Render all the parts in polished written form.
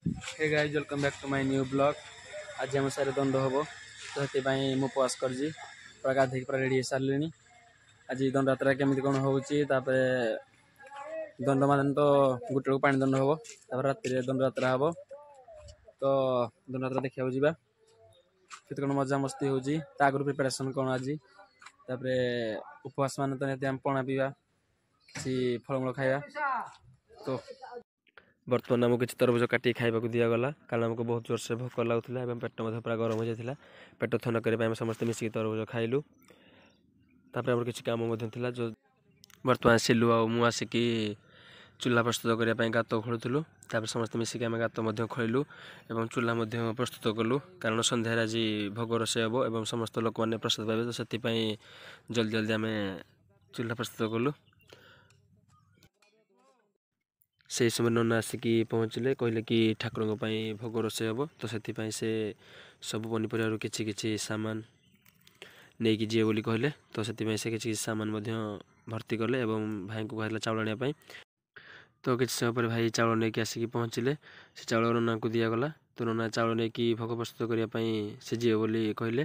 Hey guys welcome back to my new blog. आज आम सारे दंड हम तो से मुझे उपवास कर पूरा गाधे पूरा रेडी हो सारे। आज दंड यात्रा केमी कौन हो दंड मान तो गोटे को पानी दंड हम रात दंड यात्रा हम तो दंड यात्रा देखा जा कौन मजा मस्ती होगर प्रिपेरेसन कौन आज उपवास मान तो पणा पीवा कि फलमूल खाଇବା तो बर्तमान आमको किसी तरबुज काटिक खाइबा दिगला कारण आमको बहुत जोर से भोक लगुला पेट पूरा गरम हो जाता पेट थंडा करने समस्त मिसिक तरबुज खाइलु। किसी काम जो बर्तमान सिलु आसिकी चूल्हा प्रस्तुत करने गात खोलुलु समस्त मिसिक आम गात खोलु और चूल्हा प्रस्तुत कलु कारण सन्धार आज भोग रोषे हम और समस्त लोक मैंने प्रसाद पाइबे तो से जल्दी जल्दी आम चूल्हा प्रस्तुत कलु। से समय नना आसिकी पहुँचले कहले कि ठाकुर भोग रोषे हम तो से सब पनीपर कि सामान नहीं कि जीए बोली कहले तो से किसी सामान भर्ती कले और भाई को कहला चाउल आने तो किसी समय पर भाई चाउल नहीं कि आसिकी पहुँचले से चाउल नना को दिगला तो नना चाउल नहीं कि भोग प्रस्तुत करने से जीए बोली कहले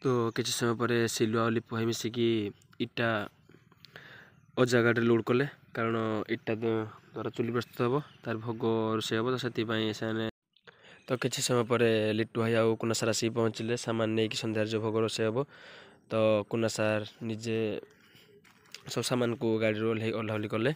तो किसी समय पर सिलु आ लिपु भाई मिसिकी इटा अजागाटे लोड कले कारण इटा द्वारा चुली प्रस्तुत हम तार भोग रोषे हम तो से तो किसी समय पर लिट्टू भाई आउ कुना सार आसिक पहुँचले सामान नहीं कि सन्धार जो भोग रोषे हम तो कुना सार निजे सब सामान को गाड़ी ओह्लाओह्ली कले।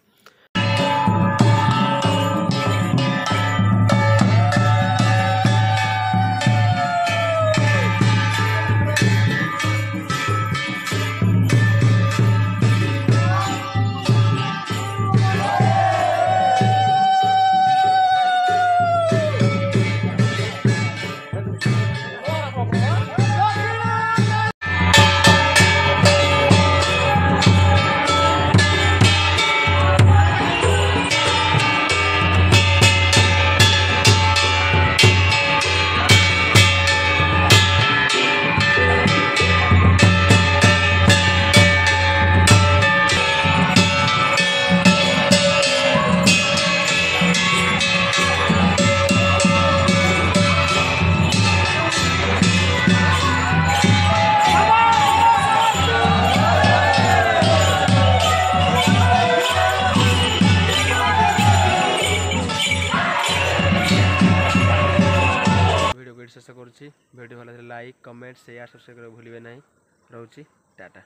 शेष करुँची वीडियो भल लाइक कमेंट शेयर सब्सक्राइब भूलिए ना। रोची टाटा।